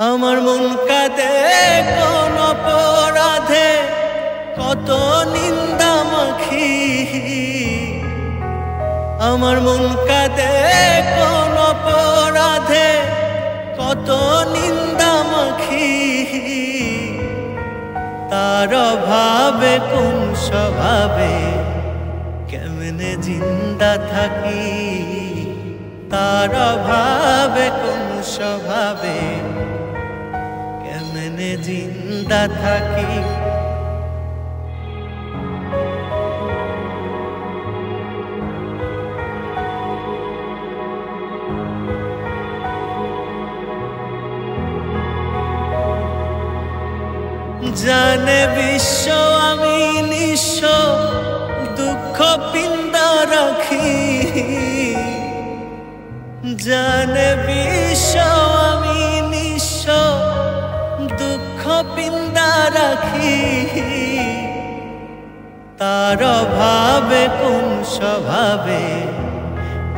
আমার মন কাঁদে কোন অপরাধে, কত নিন্দা মাখি। আমার মন কাঁদে কোন অপরাধে, কত নিন্দা মাখি। তার অভাবে কোন স্বভাবে কেমনে জিন্দা থাকি। তার অভাবে কোন স্বভাবে কেমনে জিন্দা থাকি। জানে বিশ্ব আমি নিঃস্ব, দুঃখ পিন্দা রাখি। জানে বিশ্ব আমি নিঃস্ব, দুঃখ পিন্দা রাখি। তার অভাবে কোন স্বভাবে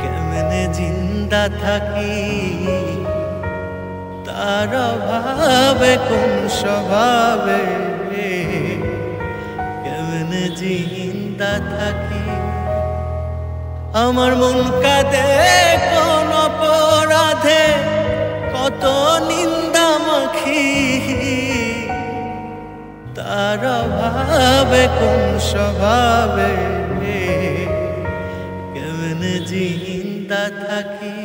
কেমনে জিন্দা থাকি। তার অভাবে কোন স্বভাবে কেমনে জিন্দা থাকি। আমার মন কাঁদে কোন অপরাধে, কত নিন্দা মাখি। তার অভাবে কোন স্বভাবে কেমনে জিন্দা থাকি।